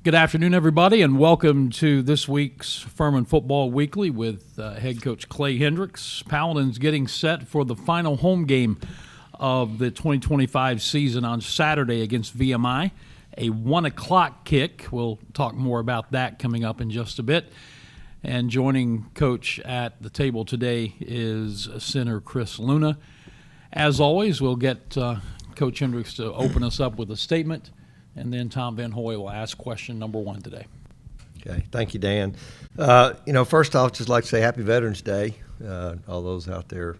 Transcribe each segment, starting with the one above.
Good afternoon, everybody, and welcome to this week's Furman Football Weekly with head coach Clay Hendricks. Paladins getting set for the final home game of the 2025 season on Saturday against VMI, a 1 o'clock kick. We'll talk more about that coming up in just a bit. And joining Coach at the table today is center Chris Luna. As always, we'll get Coach Hendricks to open us up with a statement, and then Tom Van Hoy will ask question number one today. Okay, thank you, Dan. First off, just like to say Happy Veterans Day, all those out there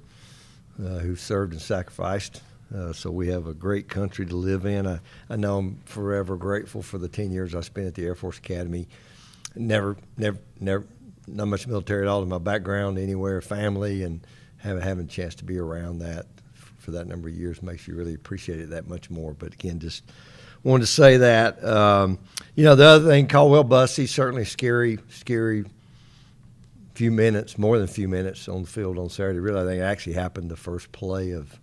who've served and sacrificed. So we have a great country to live in. I know I'm forever grateful for the 10 years I spent at the Air Force Academy. Never, not much military at all in my background anywhere, family, and having a chance to be around that for that number of years makes you really appreciate it that much more. But again, just wanted to say that. The other thing, Caldwell Bussey, certainly scary few minutes, more than a few minutes on the field on Saturday. Really, I think it actually happened the first play of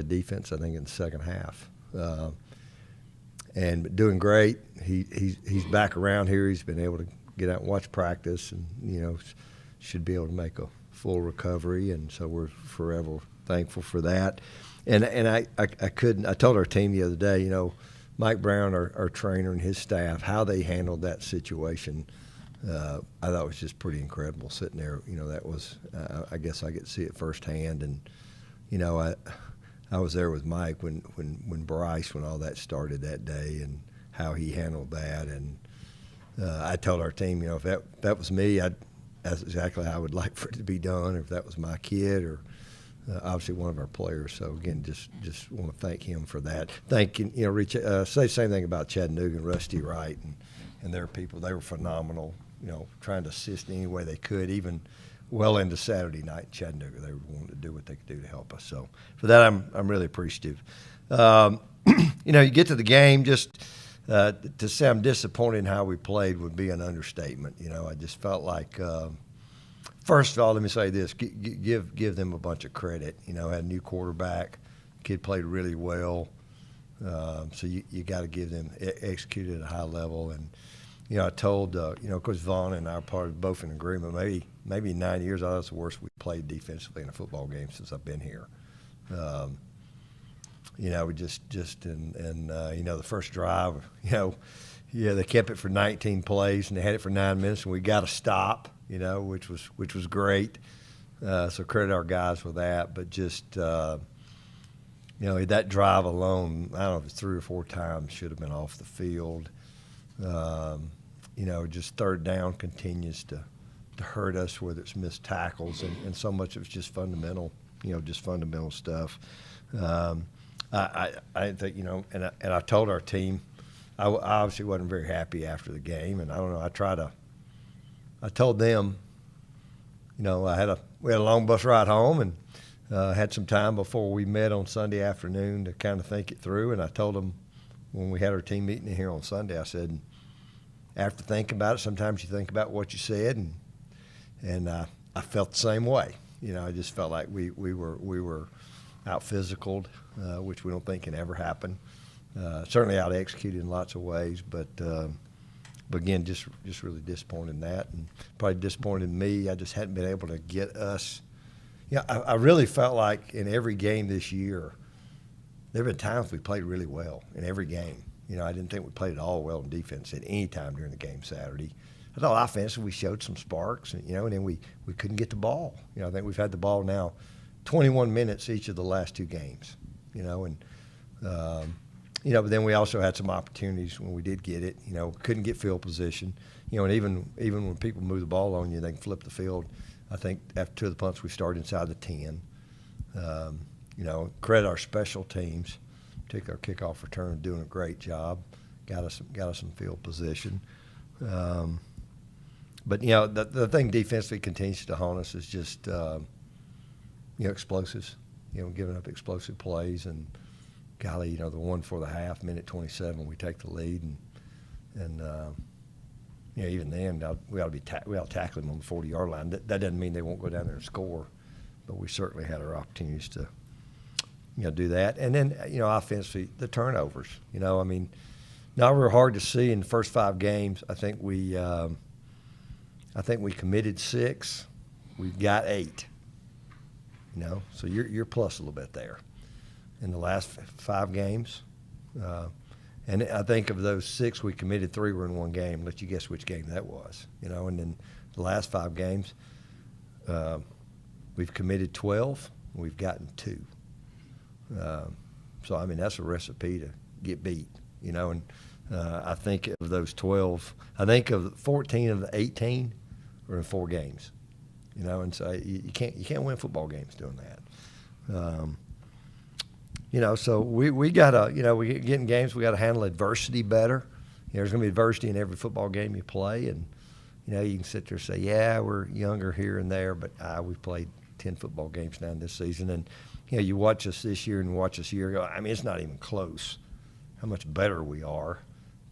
defense, I think, in the second half. And doing great. He's back around here. He's been able to get out and watch practice and, should be able to make a full recovery. And so we're forever thankful for that. And I told our team the other day, Mike Brown, our trainer, and his staff, how they handled that situation, I thought was just pretty incredible sitting there. That was, I guess I get to see it firsthand. And, I was there with Mike when all that started that day and how he handled that. And I told our team, if that was me, that's exactly how I would like for it to be done, or if that was my kid or obviously one of our players. So again, just want to thank him for that. Thank you, Rich. Say the same thing about Chattanooga and Rusty Wright and their people. They were phenomenal. Trying to assist in any way they could, even well into Saturday night in Chattanooga. They were wanting to do what they could do to help us. So for that, I'm really appreciative. You get to the game, just to say I'm disappointed in how we played would be an understatement. I just felt like. First of all, let me say this: give them a bunch of credit. Had a new quarterback, kid played really well, so you got to give them executed at a high level. And I told Coach Vaughn and I are both in agreement. Maybe 9 years, I thought it's the worst we played defensively in a football game since I've been here. We just the first drive, they kept it for 19 plays and they had it for 9 minutes, and we got to stop. Which was great. So credit our guys for that. But just, that drive alone, I don't know if it's 3 or 4 times, should have been off the field. Just third down continues to hurt us, whether it's missed tackles and so much of it's just fundamental, fundamental stuff. I didn't think, and I told our team, I obviously wasn't very happy after the game, and I don't know, I told them, we had a long bus ride home and had some time before we met on Sunday afternoon to kind of think it through. And I told them when we had our team meeting here on Sunday, I said, after thinking about it, sometimes you think about what you said, and I felt the same way. I just felt like we were out physicaled, which we don't think can ever happen. Certainly out executed in lots of ways, but again, just really disappointed in that, and probably disappointed in me. I just hadn't been able to get us. I really felt like in every game this year, there have been times we played really well in every game. I didn't think we played at all well in defense at any time during the game Saturday. I thought offensively we showed some sparks, and then we couldn't get the ball. I think we've had the ball now 21 minutes each of the last 2 games. But then we also had some opportunities when we did get it. Couldn't get field position. And even when people move the ball on you, they can flip the field. I think after 2 of the punts, we started inside the 10. Credit our special teams, particularly our kickoff return, doing a great job. Got us some field position. But the thing defensively continues to haunt us is just explosives. Giving up explosive plays and. Golly, the one for the half, minute 27, we take the lead, and even then we ought to tackle them on the 40-yard line. That doesn't mean they won't go down there and score, but we certainly had our opportunities to do that. And then offensively, the turnovers. Now we're hard to see in the first 5 games. I think we committed 6. We've got 8. So you're plus a little bit there in the last 5 games. And I think of those 6 we committed, 3 were in one game. Let you guess which game that was. And then the last 5 games, we've committed 12. We've gotten 2. So that's a recipe to get beat. And I think of those 12. I think of 14 of the 18 are in 4 games. And so you can't win football games doing that. So we gotta, we get in games, we gotta handle adversity better. There's gonna be adversity in every football game you play, and you can sit there and say, yeah, we're younger here and there, but we've played 10 football games now this season, and you watch us this year and watch us a year ago. It's not even close how much better we are,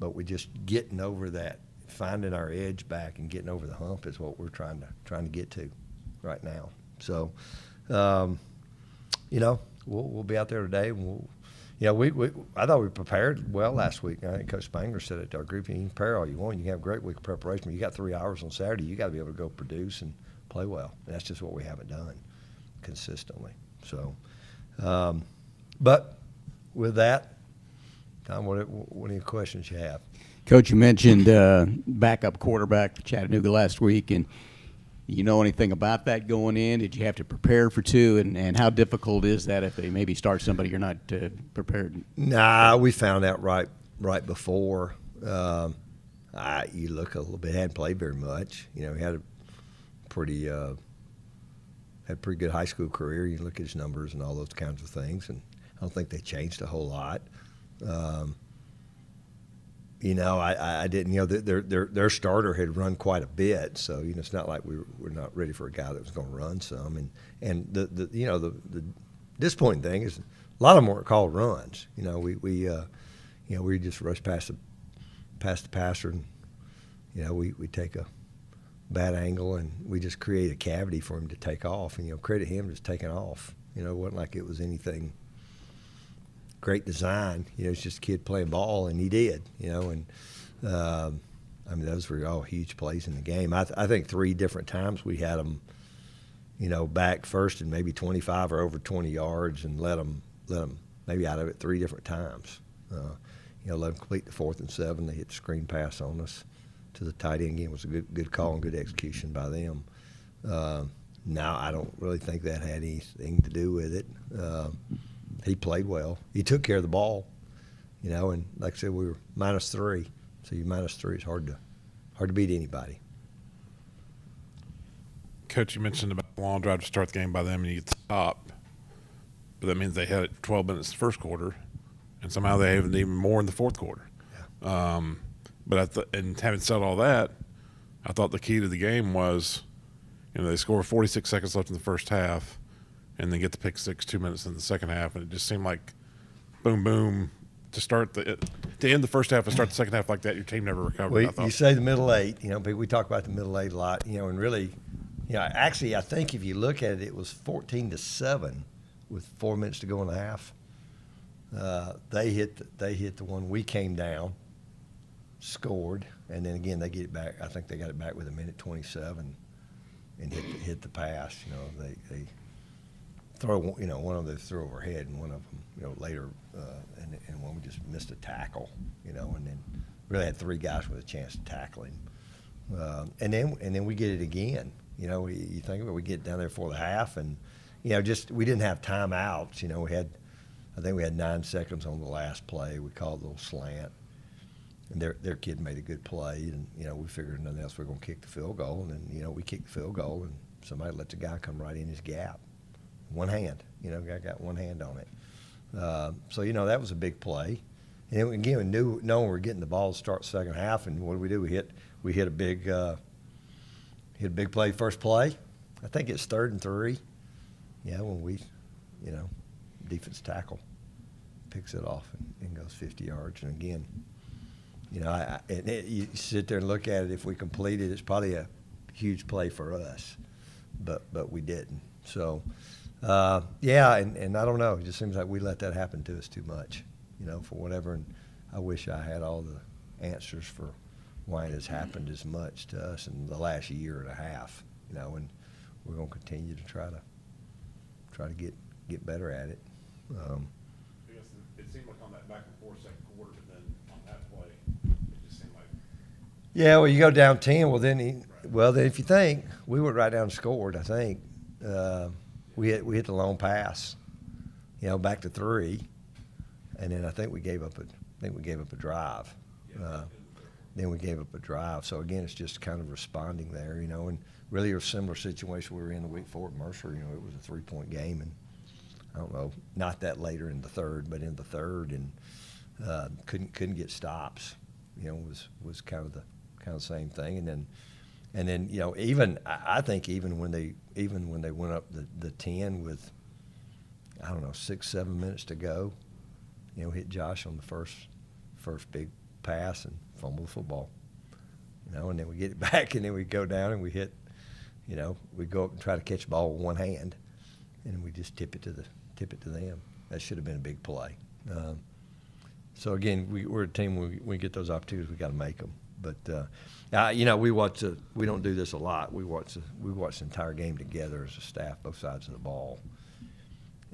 but we're just getting over that, finding our edge back and getting over the hump is what we're trying to get to right now. So, we'll be out there today. And I thought we prepared well last week. I think Coach Spangler said it to our group, you can prepare all you want. You can have a great week of preparation, but you got 3 hours on Saturday. You got to be able to go produce and play well. And that's just what we haven't done consistently. So, but with that, Tom, what any questions you have? Coach, you mentioned backup quarterback for Chattanooga last week, and you know anything about that going in? Did you have to prepare for 2, and how difficult is that if they maybe start somebody you're not prepared? Nah, we found out right before. You look a little bit, hadn't played very much. He had a pretty good high school career. You look at his numbers and all those kinds of things, and I don't think they changed a whole lot. I didn't. Their starter had run quite a bit, so it's not like we're not ready for a guy that was going to run some. And the disappointing thing is a lot of them weren't called runs. We just rush past the passer, and we take a bad angle and we just create a cavity for him to take off. And credit him just taking off. It wasn't like it was anything great design. It's just a kid playing ball, and he did. Those were all huge plays in the game. I think 3 different times we had them, back first and maybe 25 or over 20 yards, and let them maybe out of it 3 different times. Let them complete the 4th and 7. They hit the screen pass on us to the tight end. Again, it was a good call and good execution by them. Now I don't really think that had anything to do with it. He played well. He took care of the ball, and like I said, we were -3. So your -3 is hard to beat anybody. Coach, you mentioned about the long drive to start the game by them, and you get to stop, but that means they had it 12 minutes the first quarter, and somehow they have even more in the fourth quarter. Yeah. And having said all that, I thought the key to the game was, they score 46 seconds left in the first half, and then get the pick 6 2 minutes in the second half, and it just seemed like boom, boom to end the first half and start the second half like that. Your team never recovered. Well, you say the middle 8. We talk about the middle 8 a lot. And really, actually, I think if you look at it, it was 14-7 with 4 minutes to go in the half. They hit the one. We came down, scored, and then again they get it back. I think they got it back with 1:27 and hit the pass. They throw, one of them threw overhead, and one of them, later, and one we just missed a tackle, and then really had 3 guys with a chance to tackle him, and then we get it again. You think of it, we get down there for the half, and just we didn't have timeouts. I think we had 9 seconds on the last play. We called a little slant, and their kid made a good play, and we figured nothing else, we're going to kick the field goal, and then we kicked the field goal, and somebody let the guy come right in his gap. One hand, guy got one hand on it. So that was a big play. And then again, knowing we were getting the ball to start the second half, and what do? We hit a big play first play. I think it's 3rd and 3. When we, defense tackle picks it off and goes 50 yards. And again, you sit there and look at it. If we complete it, it's probably a huge play for us, but we didn't. So. And I don't know. It just seems like we let that happen to us too much, for whatever. And I wish I had all the answers for why it has happened as much to us in the last year and a half. And we're going to continue to try to get better at it. I guess it seemed like on that back and forth second quarter, but then on that play, it just seemed like. Yeah, well, you go down 10. Well, then if you think we went right down and scored, I think we hit the long pass, back to 3, and then I think we gave up a drive. Then we gave up a drive. So again, it's just kind of responding there, and really a similar situation we were in the week before at Mercer. It was a 3-point game, and I don't know, not that later in the third, but in the third, and couldn't get stops. Was kind of the same thing, and then even I think even when they went up the 10 with, I don't know, 6-7 minutes to go, hit Josh on the first big pass and fumble the football, and then we get it back, and then we go down and we hit, we go up and try to catch the ball with one hand, and we just tip it to them. That should have been a big play. So again, we're a team when we get those opportunities, we got to make them. But we don't do this a lot. We watch the entire game together as a staff, both sides of the ball,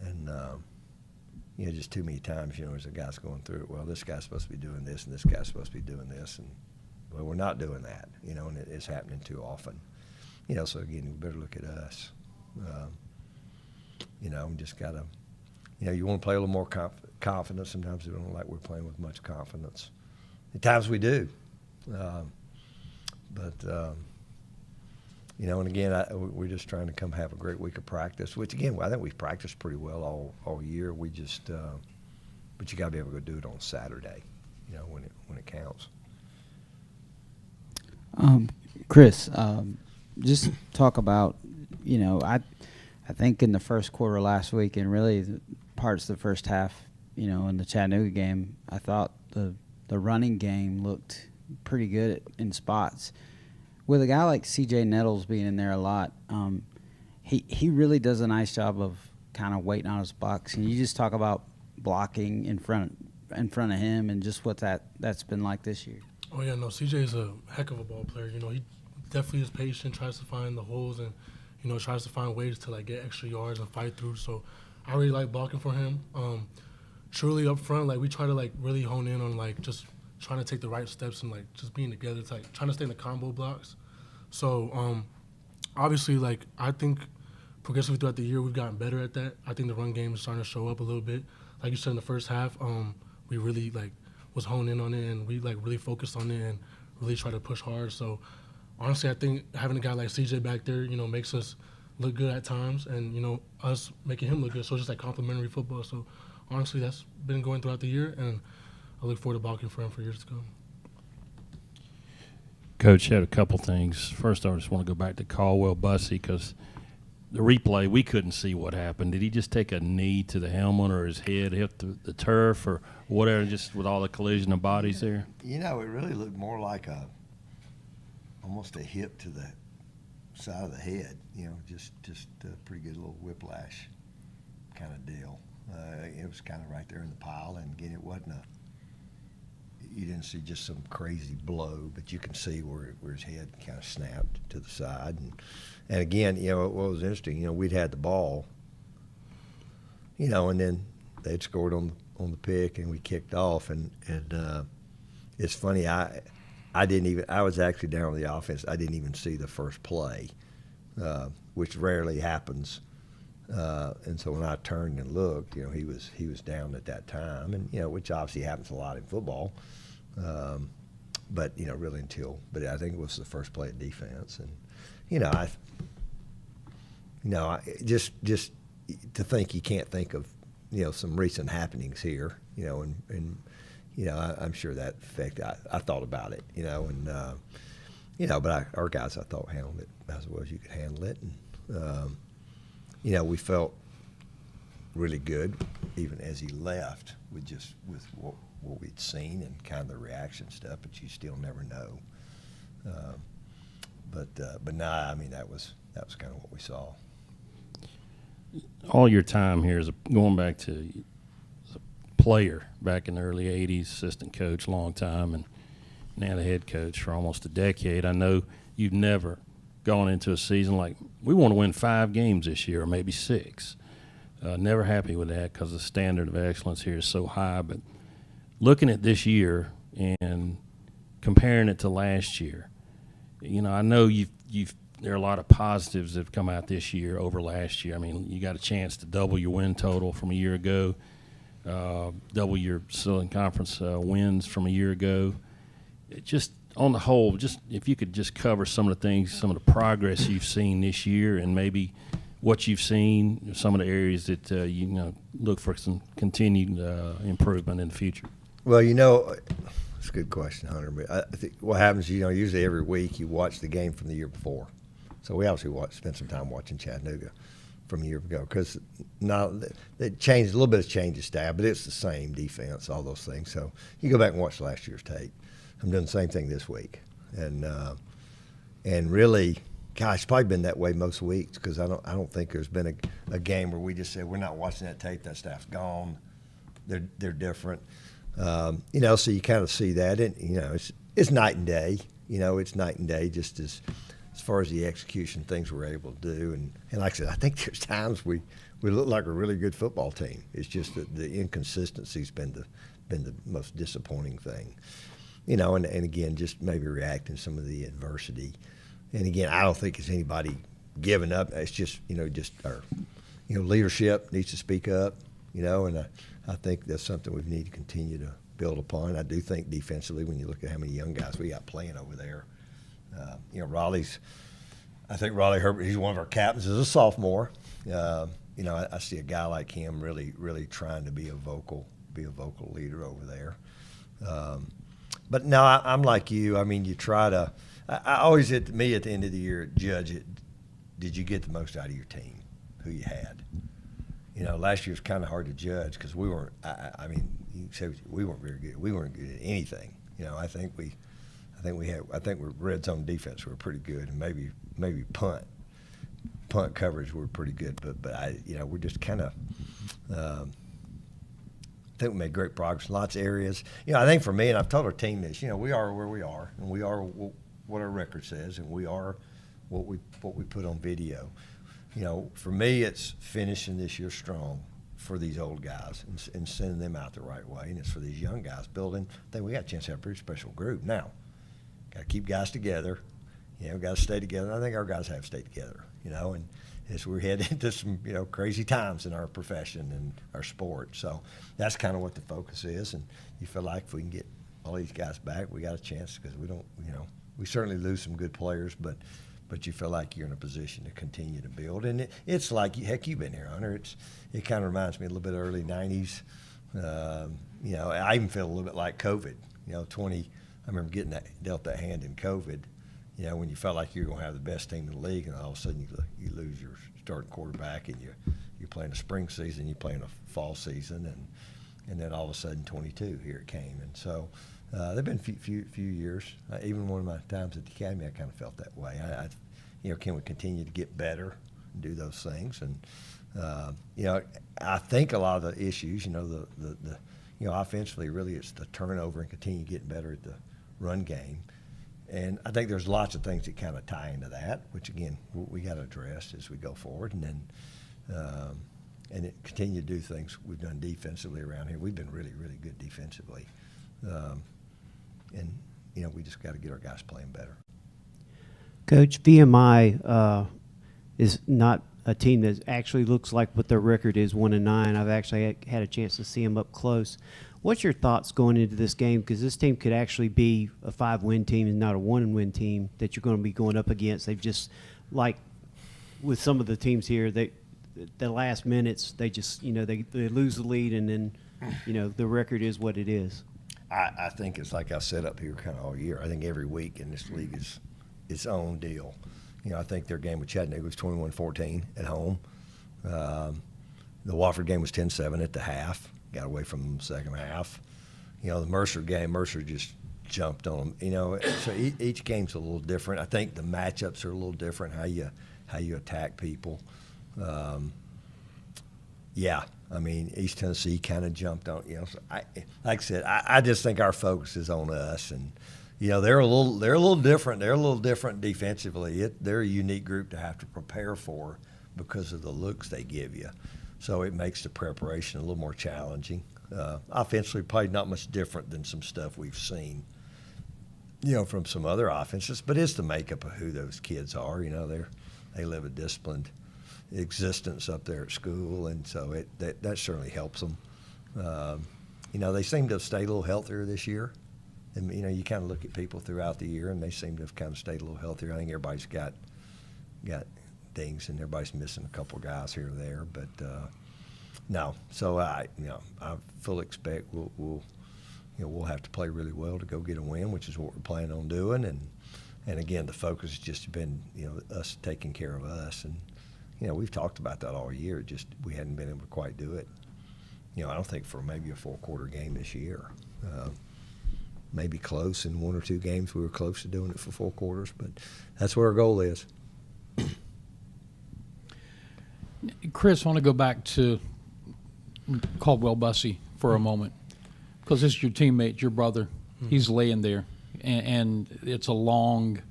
and just too many times, as a guy's going through it. Well, this guy's supposed to be doing this, and this guy's supposed to be doing this, and well, we're not doing that, and it's happening too often. So again, we better look at us. We just gotta, you want to play a little more confidence. Sometimes we don't like we're playing with much confidence. At times we do. And again, we're just trying to come have a great week of practice, which again, I think we've practiced pretty well all year. We just, but you got to be able to go do it on Saturday, when it counts. Chris, just talk about, I think in the first quarter last week and really parts of the first half, in the Chattanooga game, I thought the running game looked pretty good in spots. With a guy like C.J. Nettles being in there a lot, he really does a nice job of kind of waiting on his box. And you just talk about blocking in front of him and just what that's been like this year. Oh yeah, no, CJ is a heck of a ball player. He definitely is patient, tries to find the holes, and tries to find ways to get extra yards and fight through. So I really like blocking for him. Truly up front, we try to really hone in on just trying to take the right steps and just being together. It's trying to stay in the combo blocks. So obviously, I think progressively throughout the year we've gotten better at that. I think the run game is starting to show up a little bit. Like you said in the first half, we really was honed in on it, and we really focused on it and really try to push hard. So honestly, I think having a guy like CJ back there, makes us look good at times, and us making him look good. So it's just complimentary football. So honestly, that's been going throughout the year, and I look forward to blocking for him for years to come. Coach, had a couple things. First, I just want to go back to Caldwell Bussey because the replay, we couldn't see what happened. Did he just take a knee to the helmet or his head hit the turf or whatever, just with all the collision of bodies there? It really looked more like almost a hit to the side of the head, just a pretty good little whiplash kind of deal. It was kind of right there in the pile, and again, it wasn't you didn't see just some crazy blow, but you can see where his head kind of snapped to the side. And again, what was interesting, we'd had the ball, and then they'd scored on the pick, and we kicked off. And it's funny, I was actually down on the offense. I didn't even see the first play, which rarely happens. And so when I turned and looked, he was down at that time, and which obviously happens a lot in football. But really but I think it was the first play of defense, and I just to think you can't think of some recent happenings here, and I'm sure that affected. I thought about it, but our guys I thought handled it as well as you could handle it, and we felt really good even as he left with what we'd seen and kind of the reaction stuff, but you still never know. But nah, I mean that was kind of what we saw. All your time here is going back to player back in the early 80s, assistant coach, long time, and now the head coach for almost a decade. I know you've never gone into a season like, we want to win 5 games this year or maybe 6. Never happy with that because the standard of excellence here is so high. But looking at this year and comparing it to last year, I know there are a lot of positives that have come out this year over last year. I mean, you got a chance to double your win total from a year ago, double your Southern Conference wins from a year ago. Just on the whole, just if you could just cover some of the things, some of the progress you've seen this year, and maybe what you've seen, some of the areas that look for some continued improvement in the future. Well, it's a good question, Hunter. But I think what happens, usually every week you watch the game from the year before. So we obviously spent some time watching Chattanooga from a year ago because now they changed a little bit of change of staff, but it's the same defense, all those things. So you go back and watch last year's tape. I'm doing the same thing this week, and really, gosh, it's probably been that way most weeks because I don't think there's been a game where we just said we're not watching that tape. That staff's gone. They're different. So you kind of see that, and it's night and day. It's night and day just as far as the execution things we're able to do, and like I said, I think there's times we look like a really good football team. It's just that the inconsistency's been the most disappointing thing. And again, just maybe reacting to some of the adversity. And again, I don't think it's anybody giving up. It's just, just our, leadership needs to speak up, and I think that's something we need to continue to build upon. I do think defensively, when you look at how many young guys we got playing over there, I think Raleigh Herbert, he's one of our captains as a sophomore. I see a guy like him really, really trying to be a vocal leader over there. But no, I'm like you. I mean, you try to. I always at the end of the year judge it. Did you get the most out of your team? Who you had? Last year was kind of hard to judge because we weren't. I mean, you can say we weren't very good. We weren't good at anything. I think we're red zone defense. We were pretty good, and maybe punt coverage we were pretty good. But we're just kind of. I think we made great progress in lots of areas. I think for me, and I've told our team this, we are where we are, and we are what our record says, and we are what we put on video. For me, it's finishing this year strong for these old guys and sending them out the right way, and it's for these young guys building. I think we got a chance to have a pretty special group. Now, got to keep guys together. Got to stay together. And I think our guys have stayed together. And as we're heading into some crazy times in our profession and our sport, so that's kind of what the focus is. And you feel like if we can get all these guys back, we got a chance because we don't. We certainly lose some good players, but you feel like you're in a position to continue to build. And it's like, heck, you've been here, Hunter. It kind of reminds me a little bit of early '90s. I even feel a little bit like COVID. I remember getting dealt that hand in COVID. When you felt like you're going to have the best team in the league, and all of a sudden you lose your starting quarterback, and you're playing a spring season, you're playing a fall season, and then all of a sudden 22, here it came. And so there've been few years. Even one of my times at the academy, I kind of felt that way. Can we continue to get better and do those things? And I think a lot of the issues, offensively, really it's the turnover and continue getting better at the run game. And I think there's lots of things that kind of tie into that, which again we got to address as we go forward, and then continue to do things we've done defensively around here. We've been really, really good defensively, and we just got to get our guys playing better. Coach, VMI is not a team that actually looks like what their record is, 1-9. I've actually had a chance to see them up close. What's your thoughts going into this game? Because this team could actually be a 5-win team and not a 1-win team that you're going to be going up against. They've just, like with some of the teams here, the last minutes, they just, they lose the lead, and then, the record is what it is. I think it's like I said up here kind of all year. I think every week in this league is its own deal. I think their game with Chattanooga was 21-14 at home. The Wofford game was 10-7 at the half. Got away from them the second half. The Mercer game, Mercer just jumped on them. So each game's a little different. I think the matchups are a little different, how you attack people. Yeah, I mean, East Tennessee kind of jumped on. So like I said, I just think our focus is on us, and they're a little different. They're a little different defensively. They're a unique group to have to prepare for because of the looks they give you. So it makes the preparation a little more challenging. Offensively, probably not much different than some stuff we've seen, from some other offenses. But it's the makeup of who those kids are. They live a disciplined existence up there at school, and so that certainly helps them. They seem to have stayed a little healthier this year. And, you kind of look at people throughout the year, and they seem to have kind of stayed a little healthier. I think everybody's got things, and everybody's missing a couple of guys here or there. But, no. So, I fully expect we'll have to play really well to go get a win, which is what we're planning on doing. And again, the focus has just been, us taking care of us. And, we've talked about that all year. Just we hadn't been able to quite do it. I don't think for maybe a four-quarter game this year. Maybe close in one or two games. We were close to doing it for 4 quarters, but that's what our goal is. Chris, I want to go back to Caldwell Bussey for a moment, because it's your teammate, your brother. He's laying there, and it's a long,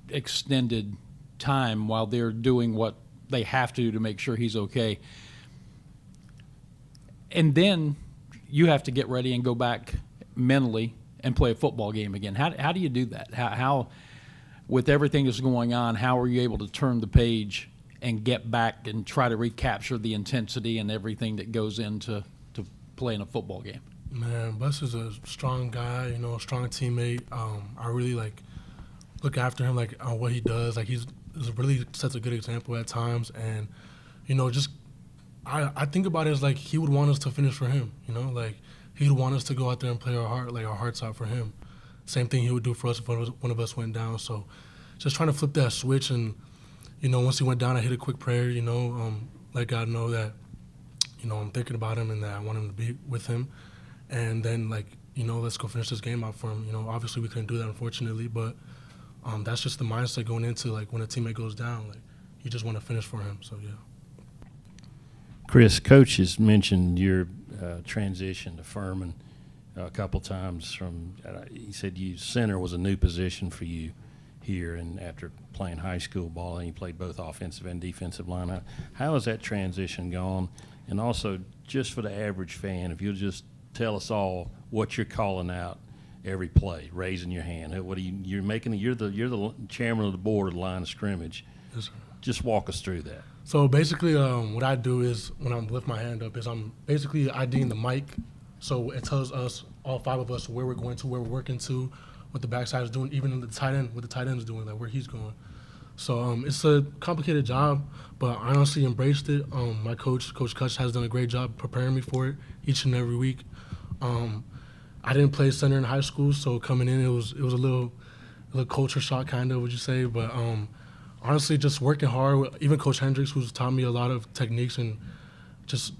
extended time while they're doing what they have to make sure he's okay. And then you have to get ready and go back mentally and play a football game again. How do you do that? How with everything that's going on, how are you able to turn the page and get back and try to recapture the intensity and everything that goes into playing a football game? Man, Bus is a strong guy, a strong teammate. I really look after him, on what he does. He's really sets a good example at times, and I think about it as he would want us to finish for him. He would want us to go out there and play our hearts out for him. Same thing he would do for us if one of us went down. So just trying to flip that switch, and once he went down, I hit a quick prayer. Let God know that I'm thinking about him and that I want him to be with him. And then, let's go finish this game out for him. Obviously we couldn't do that, unfortunately, but that's just the mindset going into, when a teammate goes down. You just want to finish for him, so, yeah. Chris, Coach has mentioned your transition to Furman a couple times. He said center was a new position for you here, and after playing high school ball, and you played both offensive and defensive line. How has that transition gone? And also, just for the average fan, if you'll just tell us all what you're calling out every play, raising your hand. What are you're making? You're the chairman of the board of the line of scrimmage. Yes, sir. Just walk us through that. So basically, what I do is when I lift my hand up is I'm basically IDing the mic, so it tells us, all 5 of us, where we're going to, where we're working to, what the backside is doing, even the tight end, what the tight end is doing, where he's going. So it's a complicated job, but I honestly embraced it. My coach, Coach Kutch, has done a great job preparing me for it each and every week. I didn't play center in high school, so coming in, it was a little culture shock, kind of, would you say? But honestly, just working hard. Even Coach Hendricks, who's taught me a lot of techniques and just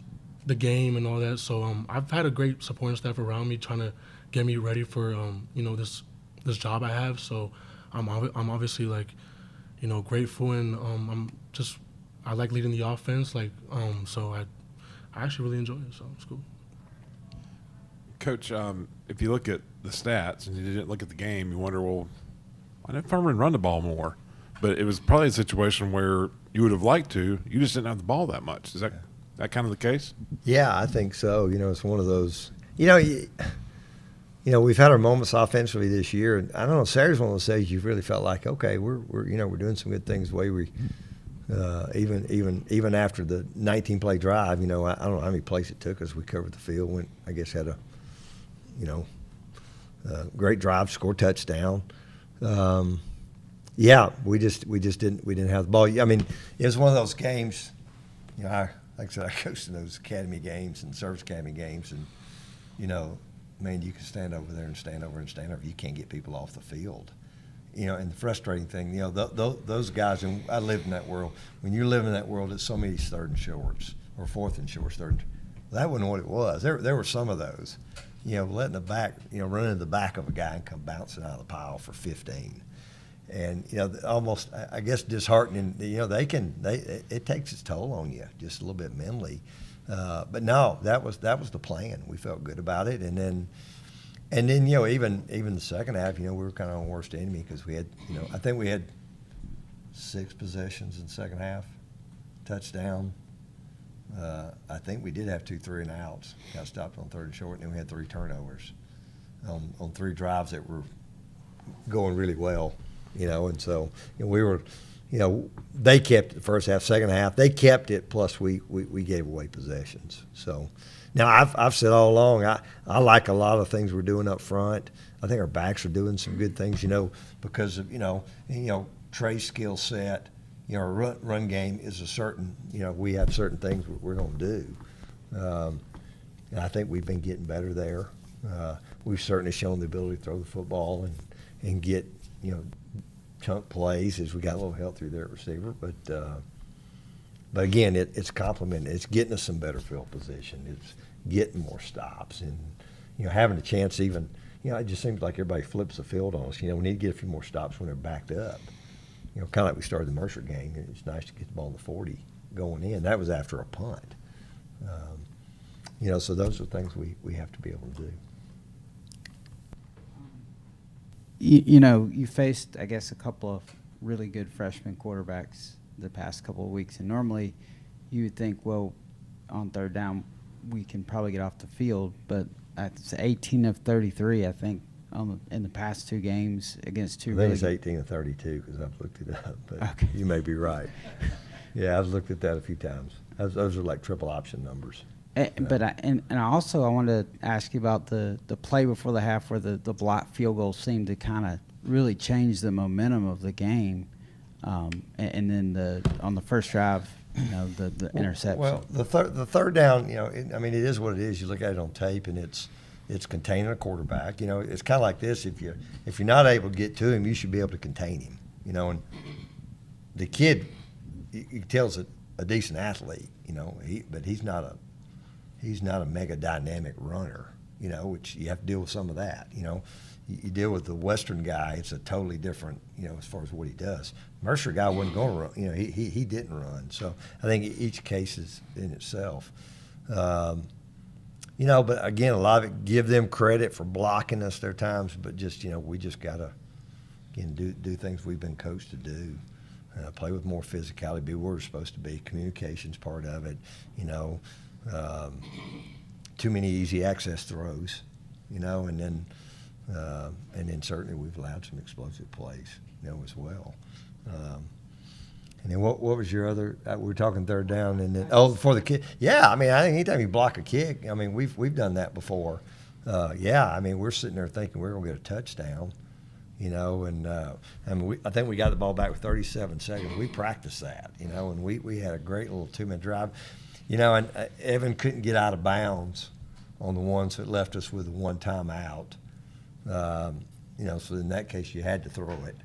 the game and all that. So I've had a great supporting staff around me, trying to get me ready for this job I have. So I'm obviously grateful, and I like leading the offense. So I actually really enjoy it. So it's cool. Coach, if you look at the stats and you didn't look at the game, you wonder, well, why didn't Furman run the ball more? But it was probably a situation where you would have liked to. You just didn't have the ball that much. Is that kind of the case? Yeah, I think so. It's one of those. We've had our moments offensively this year, and I don't know. Saturday's one of those days you've really felt like, okay, we're doing some good things the way we. Even after the 19-play drive, I don't know how many plays it took us. We covered the field. Went, I guess, had a great drive, scored touchdown. Yeah, we just didn't have the ball. I mean, it was one of those games. Like I said, I coached in those academy games and service academy games, and man, you can stand over there and stand over and stand over. You can't get people off the field. And the frustrating thing, those guys, and I lived in that world. When you live in that world, it's so many third and shorts or fourth and shorts. That wasn't what it was. There were some of those. Letting the back, running to the back of a guy and come bouncing out of the pile for 15. and almost I guess disheartening. It takes its toll on you just a little bit mentally. But no, that was the plan. We felt good about it, and then even the second half, we were kind of on worst enemy because we had I think we had 6 possessions in the second half, touchdown. I think we did have 2 3 and outs. Got stopped on 3rd and short, and then we had 3 turnovers on 3 drives that were going really well, and so we were, they kept it the first half, second half they kept it. Plus we gave away possessions. So now I've said all along I like a lot of things we're doing up front. I think our backs are doing some good things, because of Trey's skill set. Our run game is a certain, we have certain things we're going to do. And I think we've been getting better there. We've certainly shown the ability to throw the football and get, chunk plays as we got a little help through there at receiver. But again, it's complementing. It's getting us some better field position. It's getting more stops and, having a chance even, it just seems like everybody flips the field on us. We need to get a few more stops when they're backed up. Kind of like we started the Mercer game. It's nice to get the ball in the 40 going in. That was after a punt. So those are things we have to be able to do. You faced, I guess, a couple of really good freshman quarterbacks the past couple of weeks, and normally you would think, well, on 3rd down we can probably get off the field, but it's 18 of 33, I think, in the past 2 games against 2 I think really it's good. 18 and 32 because I've looked it up, but Okay. You may be right. Yeah, I've looked at that a few times. Those are like triple option numbers. But I wanted to ask you about the play before the half where the blocked field goal seemed to kind of really change the momentum of the game, and then on the first drive, the interception. Well, the third down, it is what it is. You look at it on tape, and it's containing a quarterback. It's kind of like this. If you're not able to get to him, you should be able to contain him. And the kid, he tells a decent athlete. But he's not a mega dynamic runner. Which you have to deal with some of that. You deal with the Western guy. It's a totally different. As far as what he does. Mercer guy wasn't going to run. He didn't run. So I think each case is in itself. But again, a lot of it, give them credit for blocking us their times, but just, we just got to, again, do things we've been coached to do. Play with more physicality, be where we're supposed to be. Communication's part of it, too many easy access throws, and then certainly we've allowed some explosive plays, as well. And then what was your other? We were talking 3rd down, and then for the kick. Yeah, I think anytime you block a kick, we've done that before. We're sitting there thinking we're going to get a touchdown, and I think we got the ball back with 37 seconds. We practiced that, and we had a great little 2-minute drive, and Evan couldn't get out of bounds on the ones that left us with 1 timeout. So in that case you had to throw it.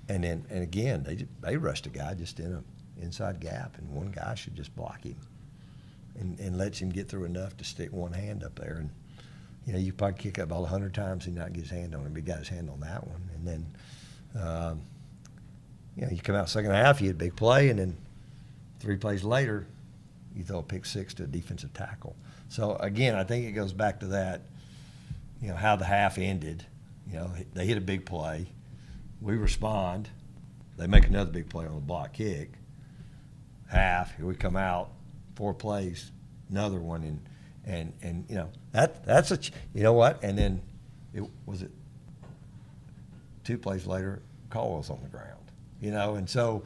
And again, they rushed a guy just in an inside gap, and one guy should just block him and lets him get through enough to stick one hand up there. And, you probably kick that ball 100 times and not get his hand on it, but he got his hand on that one. And then, you come out second half, you had a big play, and then 3 plays later, you throw a pick 6 to a defensive tackle. So, again, I think it goes back to that, how the half ended. They hit a big play. We respond. They make another big play on the block kick. Half, here we come out, 4 plays, another one, and that's what? And then it 2 plays later, Caldwell's on the ground, and so,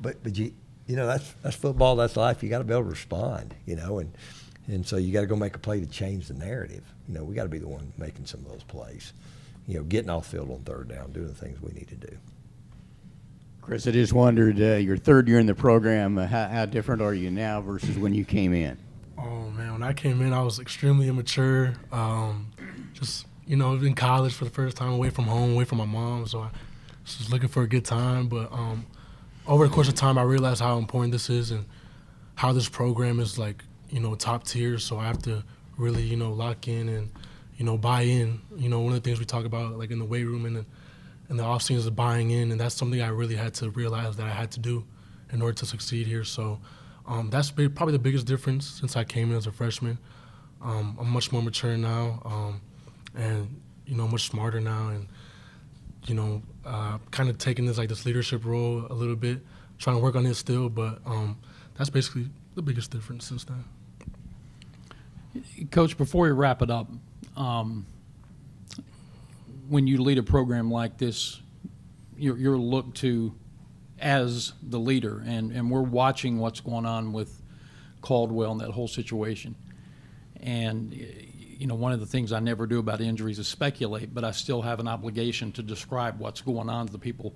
but that's football, that's life. You got to be able to respond, and so you got to go make a play to change the narrative. We got to be the one making some of those plays. Getting off the field on 3rd down, doing the things we need to do. Chris, I just wondered, your 3rd year in the program, how different are you now versus when you came in? Oh, man, when I came in, I was extremely immature. Just, in college for the first time, away from home, away from my mom, so I was just looking for a good time. But over the course of time, I realized how important this is and how this program is, top tier. So I have to really, lock in and, buy in. One of the things we talk about, in the weight room and the offseason is buying in, and that's something I really had to realize that I had to do in order to succeed here. So that's probably the biggest difference since I came in as a freshman. I'm much more mature now, and much smarter now, and kind of taking this leadership role a little bit, trying to work on it still. But that's basically the biggest difference since then. Coach, before we wrap it up, when you lead a program like this, you're looked to as the leader, and we're watching what's going on with Caldwell and that whole situation. And one of the things I never do about injuries is speculate, but I still have an obligation to describe what's going on to the people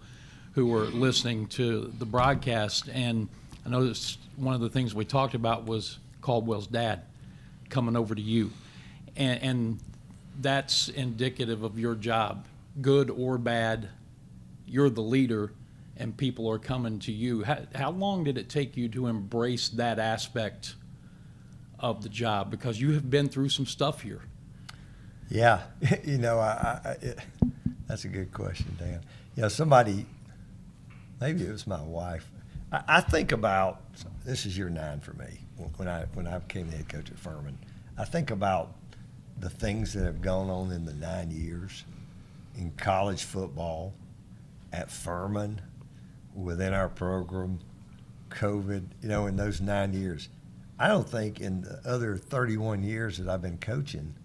who are listening to the broadcast. And I noticed one of the things we talked about was Caldwell's dad coming over to you, and that's indicative of your job, good or bad. You're the leader, and people are coming to you. How long did it take you to embrace that aspect of the job? Because you have been through some stuff here. Yeah, that's a good question, Dan. Somebody, maybe it was my wife. I think about, this is year 9 for me, when I became the head coach at Furman. I think about the things that have gone on in the 9 years in college football, at Furman, within our program, COVID, in those 9 years. I don't think in the other 31 years that I've been coaching,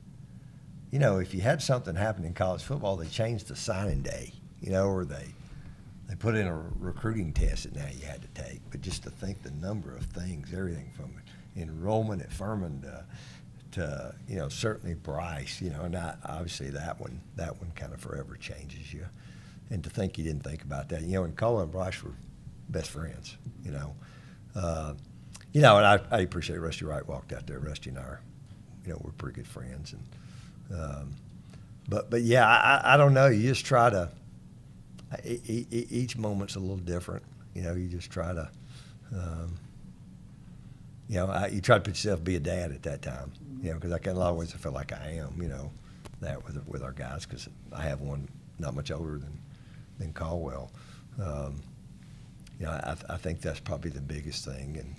if you had something happen in college football, they changed the signing day, or they put in a recruiting test that now you had to take. But just to think the number of things, everything from enrollment at Furman to certainly Bryce, and obviously that one kind of forever changes you. And to think you didn't think about that, and Cole and Bryce were best friends, and I appreciate Rusty Wright walked out there. Rusty and I are, we're pretty good friends, and but yeah, I don't know. You just try to. Each moment's a little different, You just try to, you try to put yourself be a dad at that time, because I can always feel like I am, that with our guys, because I have one not much older than Caldwell. I think that's probably the biggest thing. And,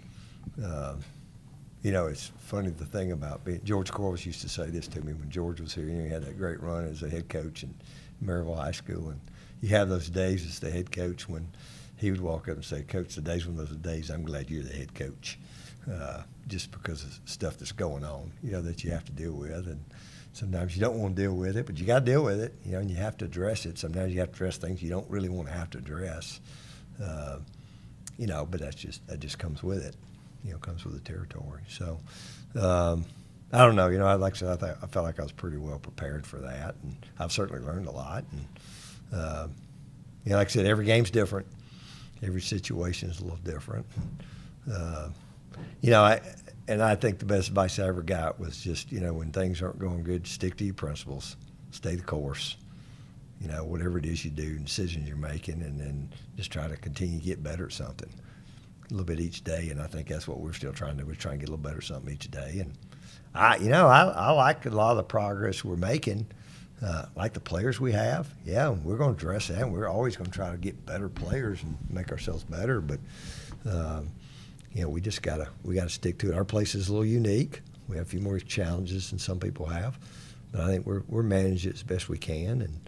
it's funny, the thing about George Corliss used to say this to me when George was here. He had that great run as a head coach in Maryville High School. And you have those days as the head coach when he would walk up and say, Coach, the days when those are days, I'm glad you're the head coach, just because of stuff that's going on, that you have to deal with. And sometimes you don't want to deal with it, but you got to deal with it, and you have to address it. Sometimes you have to address things you don't really want to have to address, but that just comes with it, comes with the territory. So I don't know, like I said, I felt like I was pretty well prepared for that, and I've certainly learned a lot. And, like I said, every game's different. Every situation is a little different. I think the best advice I ever got was just, when things aren't going good, stick to your principles, stay the course, whatever it is you do, decisions you're making, and then just try to continue to get better at something a little bit each day. And I think that's what we're still trying to do. We're trying to get a little better at something each day. And I like a lot of the progress we're making, like the players we have. Yeah, we're going to address that. And we're always going to try to get better players and make ourselves better. But we just gotta stick to it. Our place is a little unique. We have a few more challenges than some people have, but I think we're managing it as best we can, and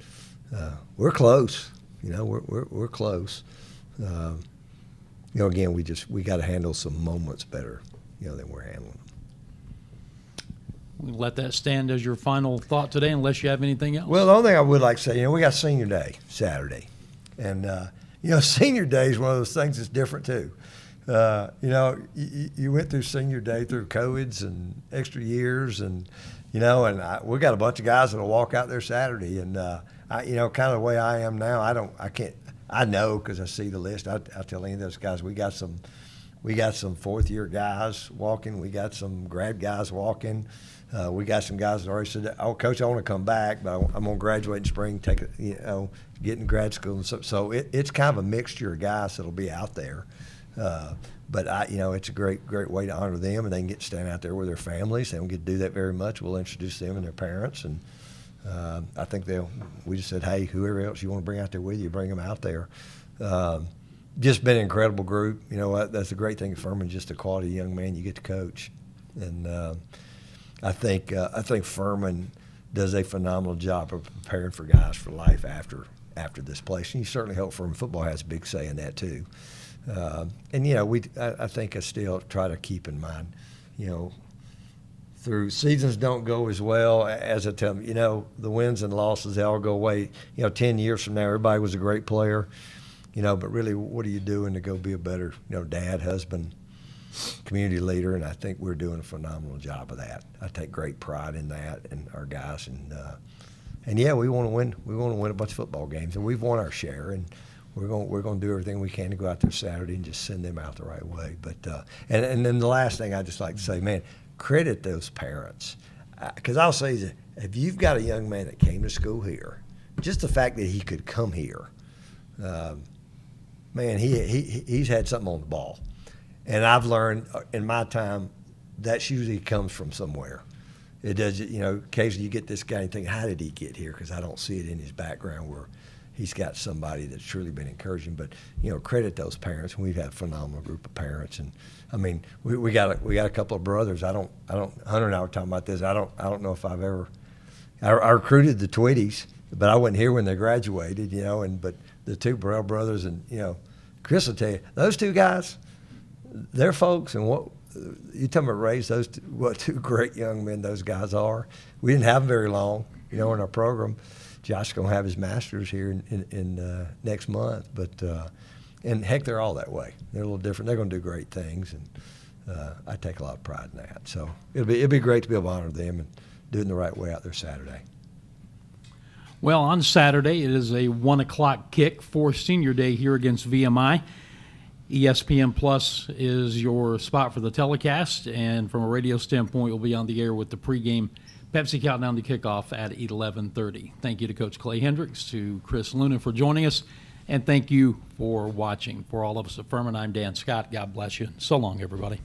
we're close. We're close. Again, we got to handle some moments better, than we're handling them. We'll let that stand as your final thought today, unless you have anything else. Well, the only thing I would like to say, we got Senior Day Saturday, and Senior Day is one of those things that's different too. You went through Senior Day through COVIDs and extra years, and we got a bunch of guys that'll walk out there Saturday, and kind of the way I am now, I know because I see the list. I tell any of those guys, we got some fourth-year guys walking, we got some grad guys walking, we got some guys that already said, "Oh, Coach, I want to come back, but I'm going to graduate in spring, take get in grad school," and so it's kind of a mixture of guys that'll be out there. But it's a great way to honor them, and they can get to stand out there with their families. They don't get to do that very much. We'll introduce them and their parents, and I think we just said, hey, whoever else you want to bring out there with you, bring them out there. Just been an incredible group. You know, that's the great thing of Furman, just a quality young man you get to coach. And I think Furman does a phenomenal job of preparing for guys for life after this place. And you certainly hope Furman football has a big say in that too. And, you know, I think I still try to keep in mind, you know, through seasons don't go as well as I tell them, you know, the wins and losses, they all go away. You know, 10 years from now, everybody was a great player, you know, but really what are you doing to go be a better, you know, dad, husband, community leader? And I think we're doing a phenomenal job of that. I take great pride in that and our guys. And yeah, we want to win. We want to win a bunch of football games, and we've won our share. And we're going to do everything we can to go out there Saturday and just send them out the right way. But and then the last thing I just like to say, man, credit those parents, because I'll say that if you've got a young man that came to school here, just the fact that he could come here, man, he's had something on the ball. And I've learned in my time that usually comes from somewhere. It does, you know, occasionally you get this guy and you think, how did he get here? Because I don't see it in his background where he's got somebody that's truly been encouraging. But, you know, credit those parents. We've had a phenomenal group of parents. And, I mean, we got a couple of brothers. Hunter and I were talking about this. I don't know if I've ever – I recruited the Twitties, but I wasn't here when they graduated, you know. But the two Burrell brothers and, you know, Chris will tell you, those two guys – they're folks, and what you tell me about raise those what two great young men those guys are. We didn't have them very long, you know, in our program. Josh's gonna have his master's here in next month, but and heck, they're all that way. They're a little different. They're gonna do great things, and I take a lot of pride in that. So it'll be great to be able to honor them and do it in the right way out there Saturday. Well, on Saturday, it is a 1 o'clock kick for Senior Day here against VMI. ESPN Plus is your spot for the telecast, and from a radio standpoint, we'll be on the air with the pregame Pepsi Countdown to kickoff at 11:30. Thank you to Coach Clay Hendricks, to Chris Luna for joining us, and thank you for watching. For all of us at Furman, I'm Dan Scott. God bless you. So long, everybody.